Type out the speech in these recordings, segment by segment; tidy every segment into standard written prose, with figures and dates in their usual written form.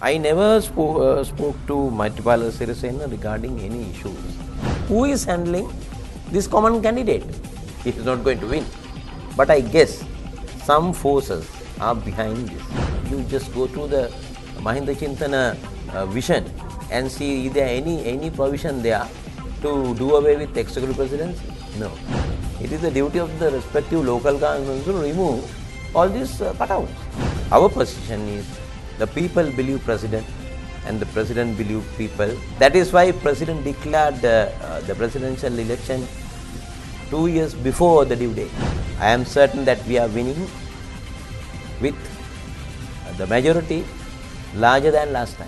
I never spoke to Maithripala Sirisena regarding any issues. Who is handling this common candidate? He is not going to win. But I guess some forces are behind this. You just go through the Mahinda Chintana vision and see is there any provision there to do away with executive presidency? No. It is the duty of the respective local governments to remove all these cutouts. Our position is the people believe president and the president believe people. That is why president declared the presidential election 2 years before the due date. I am certain that we are winning with the majority larger than last time.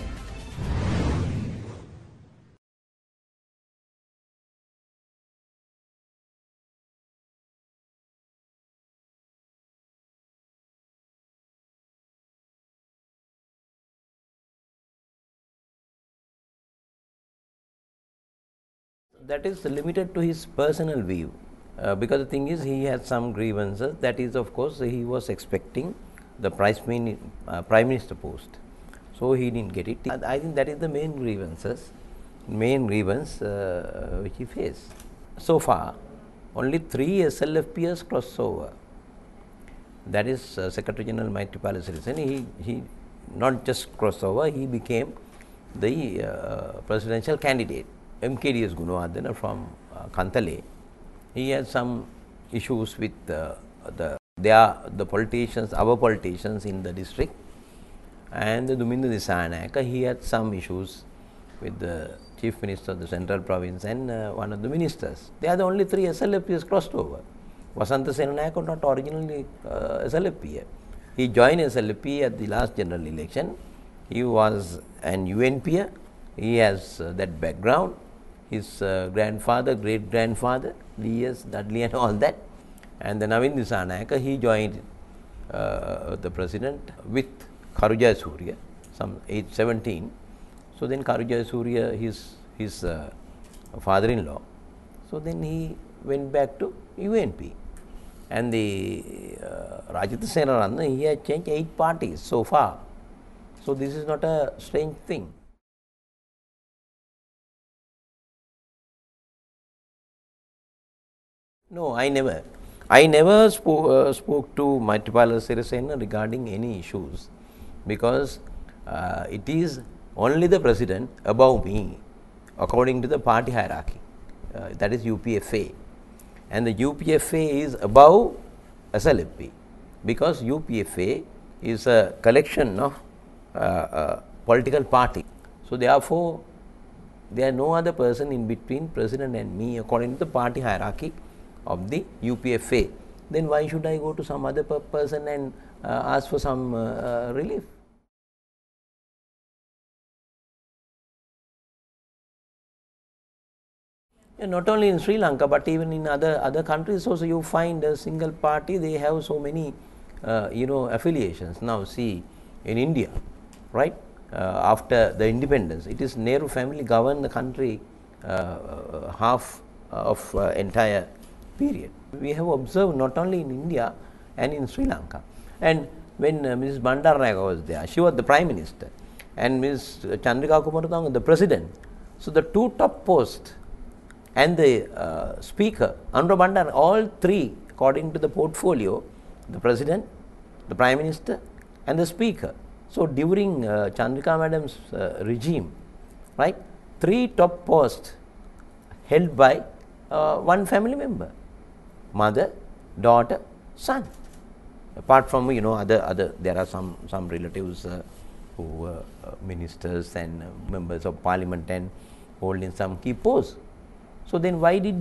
That is limited to his personal view, because the thing is he had some grievances. That is, of course, he was expecting the prime minister post, so he didn't get it. I think that is the main grievance which he faced. So far, only 3 SLFPs crossed over. That is Secretary General Maithripala Sirisena. He not just crossed over, he became the presidential candidate. MKDS Gunawardena from Kantale, he had some issues with the politicians, our politicians in the district, and the Duminda Disanayaka, he had some issues with the chief minister of the central province and one of the ministers. They are the only 3 SLFPs crossed over. Vasantha Senanayaka was not originally SLFP. He joined SLFP at the last general election. He was an UNP. He has that background. His grandfather, great-grandfather, D.S. Dudley and all that. And then Navin Disanayaka, he joined the president with Karujaya Surya, some age 17. So then Karujaya Surya, his father-in-law. So then he went back to UNP. And the Rajapaksa Ranna, he had changed 8 parties so far. So this is not a strange thing. No, I never. I never spoke to Maithripala Sirisena regarding any issues, because it is only the president above me according to the party hierarchy. That is UPFA. And the UPFA is above SLFP, because UPFA is a collection of political party. So therefore, there are no other person in between president and me according to the party hierarchy of the UPFA. Then why should I go to some other person and ask for some relief? And not only in Sri Lanka, but even in other countries also, you find a single party, they have so many affiliations. Now see, in India, right, after the independence, it is Nehru family governed the country half of entire period. We have observed not only in India and in Sri Lanka. And when Mrs. Bandaranaike was there, she was the prime minister, and Ms. Chandrika Kumaratunga the president. So the 2 top posts and the speaker, Andhra Bandar, all 3 according to the portfolio, the president, the prime minister and the speaker. So during Chandrika madam's regime, right, 3 top posts held by one family member, mother, daughter, son. Apart from other there are some relatives who were ministers and members of parliament and holding some key posts. So then why didn't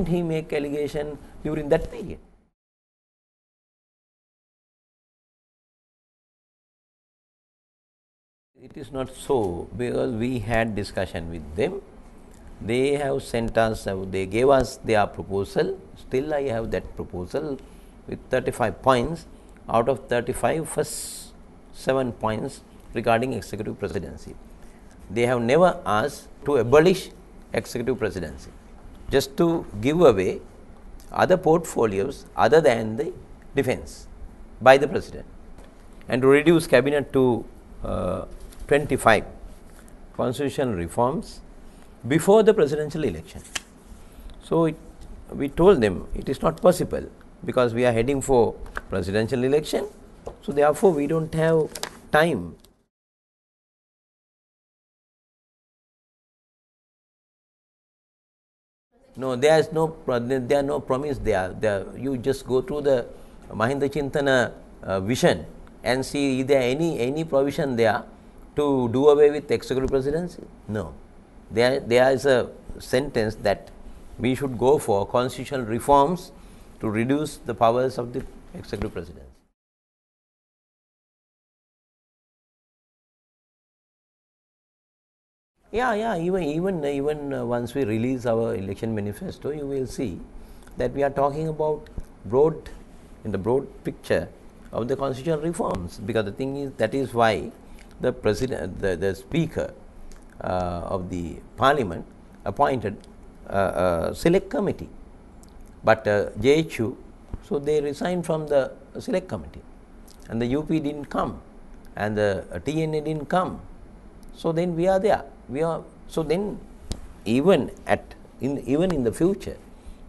he make allegation during that period? It is not so, because we had discussion with them. They have sent us, they gave us their proposal. Still I have that proposal with 35 points. Out of 35, first 7 points regarding executive presidency. They have never asked to abolish executive presidency, just to give away other portfolios other than the defense by the president, and to reduce cabinet to 25 constitutional reforms before the presidential election. So, we told them it is not possible because we are heading for presidential election. So, therefore, we do not have time. No, there is no promise there. You just go through the Mahinda Chintana vision and see is there any provision there to do away with executive presidency? No. There is a sentence that we should go for constitutional reforms to reduce the powers of the executive presidency. Yeah. Even once we release our election manifesto, you will see that we are talking about in the broad picture of the constitutional reforms, because the thing is that is why the president, the speaker of the parliament appointed a select committee, but JHU, so they resigned from the select committee, and the UP didn't come, and the TNA didn't come. So then we are there. So then even in the future,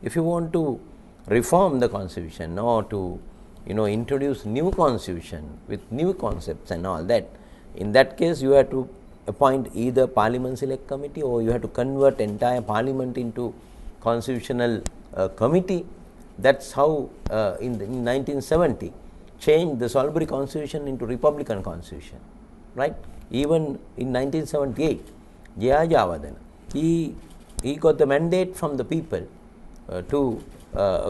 if you want to reform the constitution or to introduce new constitution with new concepts and all that, in that case you have to appoint either parliament select committee or you have to convert entire parliament into constitutional committee. That's how in 1970 changed the Salisbury constitution into republican constitution, right? Even in 1978, J.R. Javadan, he got the mandate from the people to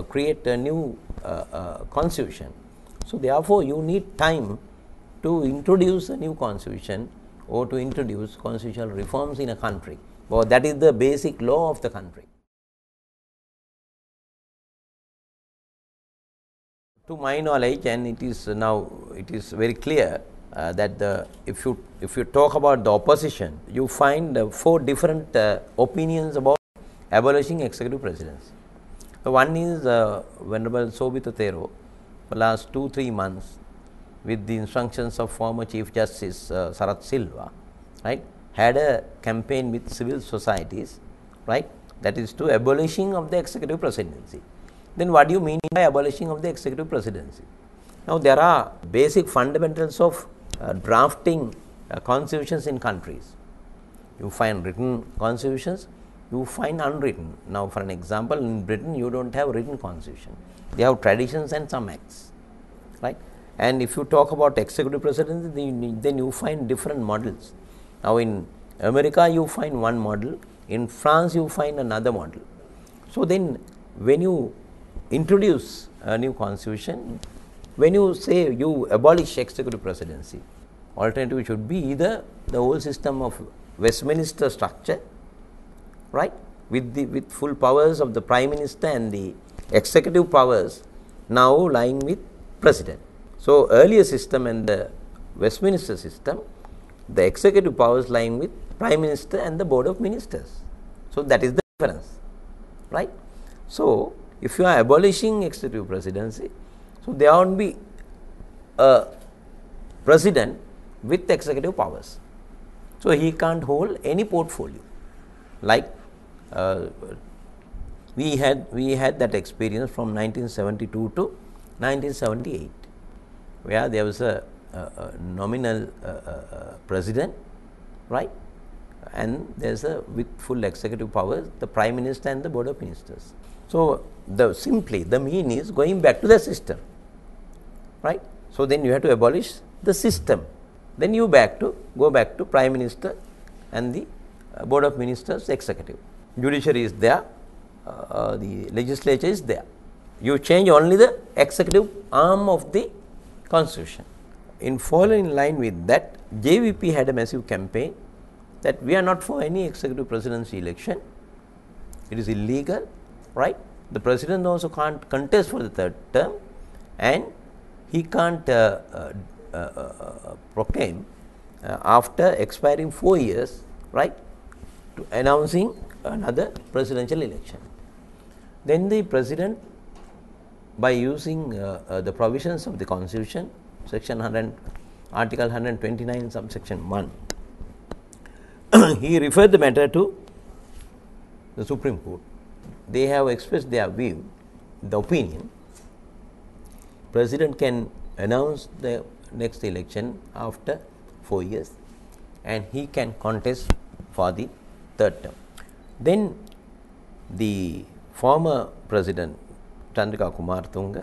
create a new constitution. So therefore, you need time to introduce a new constitution or to introduce constitutional reforms in a country. Well, that is the basic law of the country. To my knowledge, and it is very clear that if you talk about the opposition, you find 4 different opinions about abolishing executive presidency. One is Venerable Sobhita Thero, for last 2-3 months, with the instructions of former Chief Justice Sarath Silva, right, had a campaign with civil societies, right, that is to abolishing of the executive presidency. Then what do you mean by abolishing of the executive presidency? Now there are basic fundamentals of drafting constitutions in countries. You find written constitutions, you find unwritten. Now for an example, in Britain you don't have written constitution. They have traditions and some acts, right? And if you talk about executive presidency, then you find different models. Now in America you find one model, in France you find another model. So then when you introduce a new constitution, when you say you abolish executive presidency, alternative should be either the whole system of Westminster structure, right, with full powers of the Prime Minister and the executive powers now lying with President. So earlier system and the Westminster system, the executive powers lying with Prime Minister and the Board of Ministers. So that is the difference, right? So if you are abolishing executive presidency, so there won't be a president with executive powers. So he can't hold any portfolio. Like we had that experience from 1972 to 1978, where there was a nominal president, right, and there's a with full executive powers, the Prime Minister and the Board of Ministers. So simply the mean is going back to the system, right? So then you have to abolish the system. Then you go back to Prime Minister and the Board of Ministers executive. Judiciary is there, the legislature is there. You change only the executive arm of the constitution. In following line with that, JVP had a massive campaign that we are not for any executive presidency election. It is illegal, right? The president also can't contest for the 3rd term, and he can't proclaim after expiring 4 years, right, to announcing another presidential election. Then the president, by using the provisions of the constitution, section Article 129 subsection 1. He referred the matter to the Supreme Court. They have expressed their view, the opinion. President can announce the next election after 4 years and he can contest for the third term. Then the former President Indika Sri,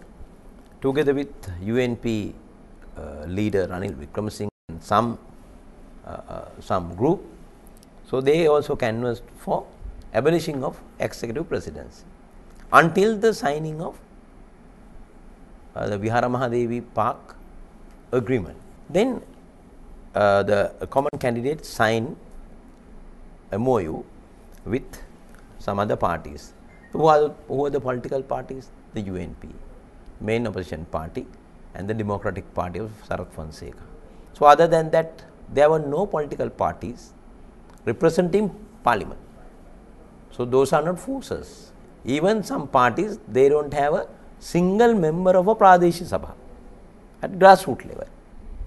together with UNP leader Ranil Wickremesinghe and some group, so they also canvassed for abolishing of executive presidency until the signing of the Vihara Mahadevi Park agreement. Then the common candidates signed MOU with some other parties. Who are the political parties? The UNP, main opposition party, and the Democratic Party of Sarath Fonseca. So other than that, there were no political parties representing parliament. So those are not forces. Even some parties, they don't have a single member of a Pradeshi Sabha at grassroots level.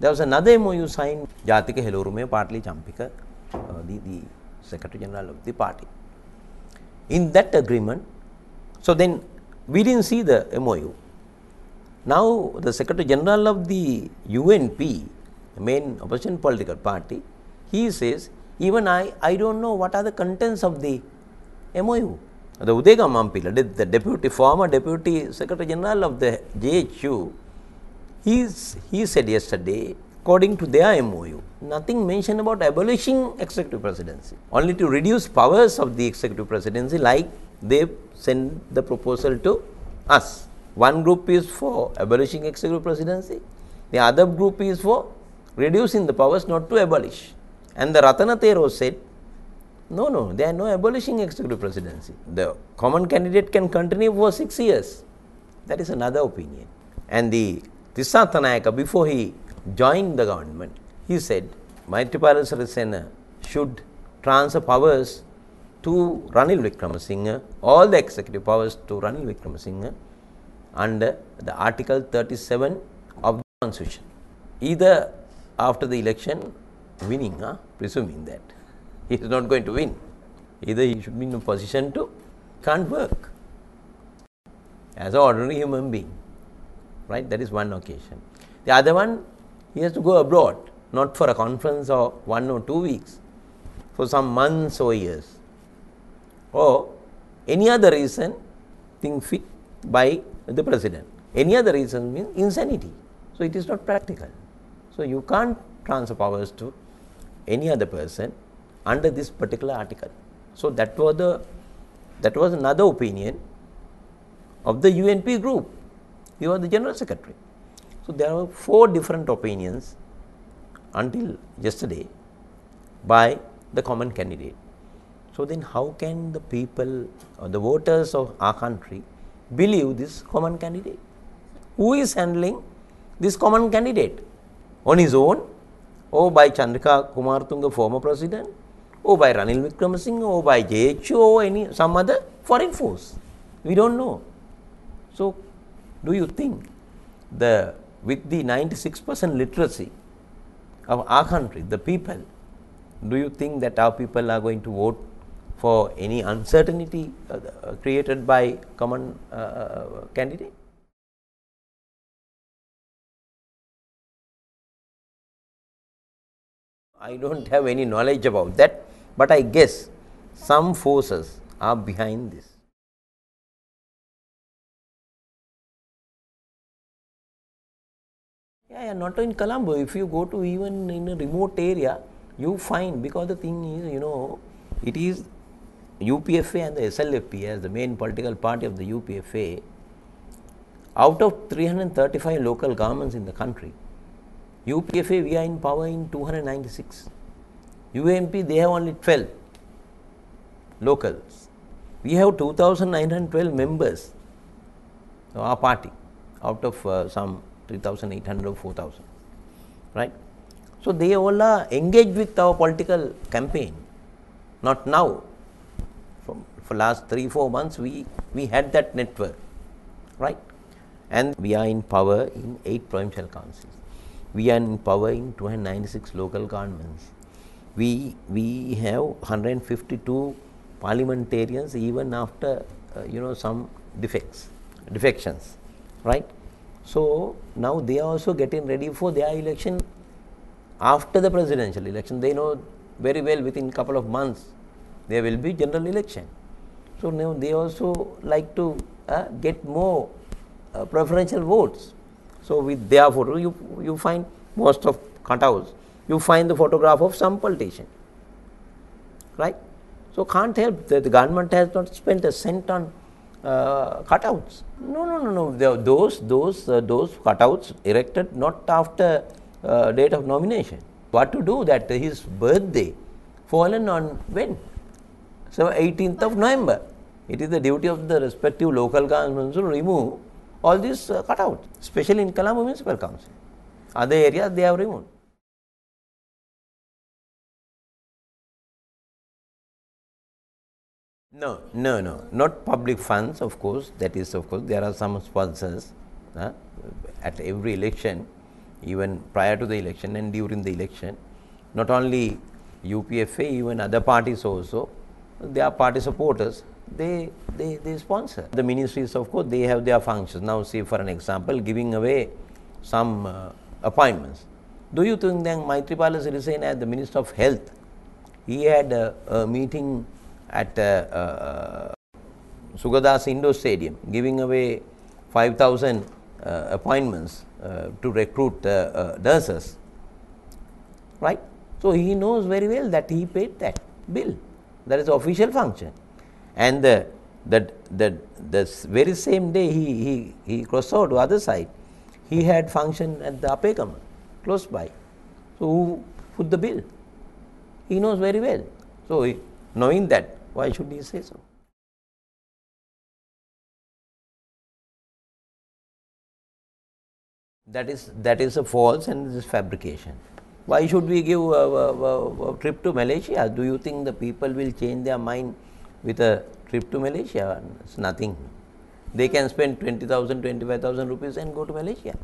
There was another MOU signed, Jatika Helorume, partly Champika, the Secretary General of the party. In that agreement, so then we didn't see the MOU. Now the Secretary General of the UNP, the main opposition political party, he says, even I don't know what are the contents of the MOU. The Udega Mampila, the former Deputy Secretary General of the JHU, he said yesterday, according to their MOU, nothing mentioned about abolishing executive presidency, only to reduce powers of the executive presidency, like they sent the proposal to us. One group is for abolishing executive presidency, the other group is for reducing the powers, not to abolish. And the Ratana Thero said, no, there are no abolishing executive presidency. The common candidate can continue for 6 years. That is another opinion. And the Tissa Thanayaka, before he joined the government, he said, Maithripala Sirisena should transfer powers to Ranil Wickremesinghe, all the executive powers to Ranil Wickremesinghe under the Article 37 of the Constitution. Either after the election, winning, presuming that he is not going to win, either he should be in a position to can't work as an ordinary human being, right? That is one occasion. The other one, he has to go abroad, not for a conference of 1 or 2 weeks, for some months or years, or any other reason think fit by the president. Any other reason means insanity. So it is not practical. So you can't transfer powers to any other person under this particular article. So that was another opinion of the UNP group. He was the General Secretary. So there were 4 different opinions until yesterday by the common candidate. So then how can the people or the voters of our country believe this common candidate? Who is handling this common candidate? On his own, or by Chandrika Kumartunga, former president, or by Ranil Wickremesinghe, or by JHU, or some other foreign force? We don't know. So do you think with the 96% literacy of our country, the people, do you think that our people are going to vote for any uncertainty created by common candidate? I don't have any knowledge about that, but I guess some forces are behind this. Yeah, not in Colombo. If you go to even in a remote area, you find, because the thing is, it is UPFA and the SLFP as the main political party of the UPFA. Out of 335 local governments in the country, UPFA, we are in power in 296. UMP, they have only 12 locals. We have 2,912 members of our party out of some 3,800 or 4,000, right? So they all are engaged with our political campaign. Not now. For last 3-4 months, we had that network, right? And we are in power in 8 provincial councils. We are in power in 296 local governments. We have 152 parliamentarians even after some defections, right? So now they are also getting ready for their election after the presidential election. They know very well within couple of months there will be general election. So now they also like to get more preferential votes. So with their photo, you find most of cutouts, you find the photograph of some politician, right? So can't help that the government has not spent a cent on cutouts. No. Those cutouts erected not after date of nomination. What to do that his birthday fallen on when? So 18th of November. It is the duty of the respective local governments to remove all these cutouts, especially in Colombo Municipal Council. Other areas they have removed. No, not public funds, of course. That is, of course, there are some sponsors at every election, even prior to the election and during the election. Not only UPFA, even other parties also, they are party supporters. They sponsor. The ministries, of course, they have their functions. Now, say for an example, giving away some appointments. Do you think that Maitripala Sirisena as the Minister of Health, he had a meeting at Sugadas Indoor Stadium, giving away 5,000 appointments to recruit nurses, right? So he knows very well that he paid that bill. That is official function, and the very same day he crossed over to other side. He had function at the Apekam, close by. So who put the bill? He knows very well. So knowing that, why should he say so? That is a false and this is fabrication. Why should we give a trip to Malaysia? Do you think the people will change their mind with a trip to Malaysia? It's nothing. They can spend 20,000, 25,000 rupees and go to Malaysia.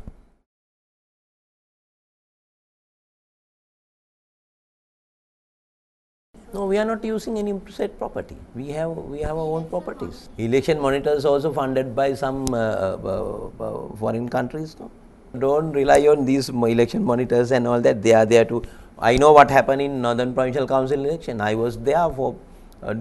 No, we are not using any said property. We have our own properties. Election monitors also funded by some foreign countries. No? Don't rely on these election monitors and all that. They are there to. I know what happened in Northern Provincial Council election. I was there for a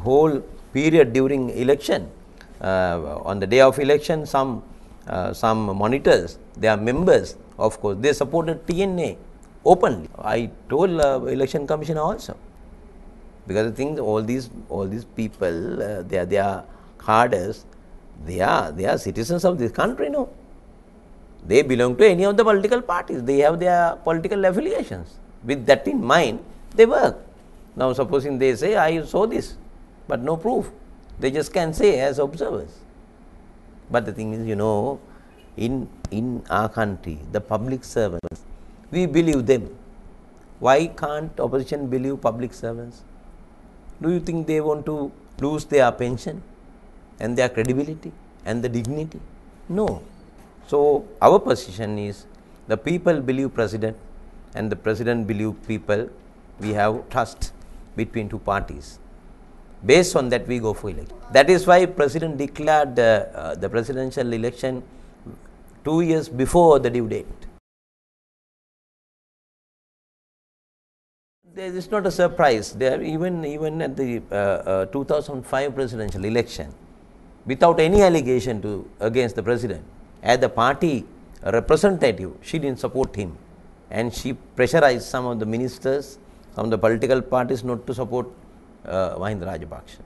whole period during election. On the day of election, some monitors, they are members. Of course, they supported TNA openly. I told election commissioner also. Because I think all these people, they are cadres, they are citizens of this country, no? They belong to any of the political parties. They have their political affiliations. With that in mind, they work. Now, supposing they say, I saw this, but no proof. They just can say as observers. But the thing is, in our country, the public servants, we believe them. Why can't opposition believe public servants? Do you think they want to lose their pension and their credibility and the dignity? No. So our position is the people believe president and the president believe people. We have trust between two parties. Based on that, we go for election. That is why president declared the presidential election 2 years before the due date. It's not a surprise. There, even at the 2005 presidential election, without any allegation against the president, as the party representative, she didn't support him, and she pressurized some of the ministers, some of the political parties not to support Mahinda Rajapaksa.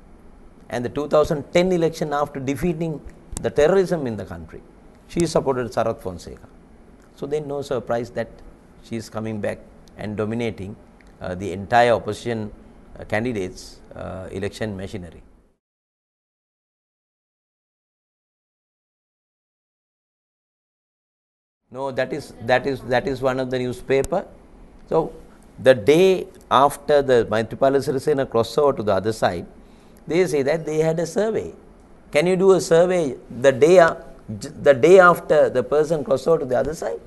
And the 2010 election, after defeating the terrorism in the country, she supported Sarath Fonseca. So then no surprise that she is coming back and dominating the entire opposition candidates' election machinery. No, that is one of the newspaper. So the day after the Maitripala Sirisena crossed over to the other side, they say that they had a survey. Can you do a survey the day after the person crossed over to the other side?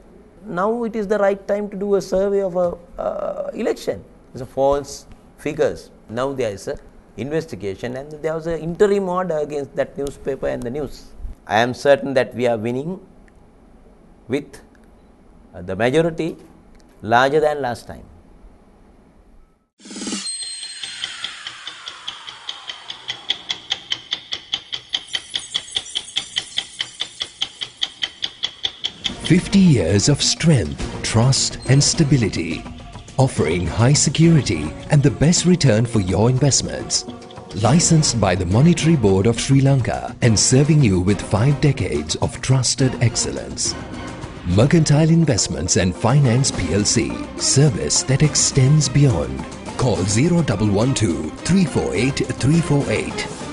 now it is the right time to do a survey of a election. It's a false figures. Now there is a investigation and there was an interim order against that newspaper and the news. I am certain that we are winning with the majority larger than last time. "50 years of strength, trust and stability, offering high security and the best return for your investments. Licensed by the Monetary Board of Sri Lanka and serving you with 5 decades of trusted excellence. Mercantile Investments and Finance PLC, service that extends beyond. Call 0112 348 348.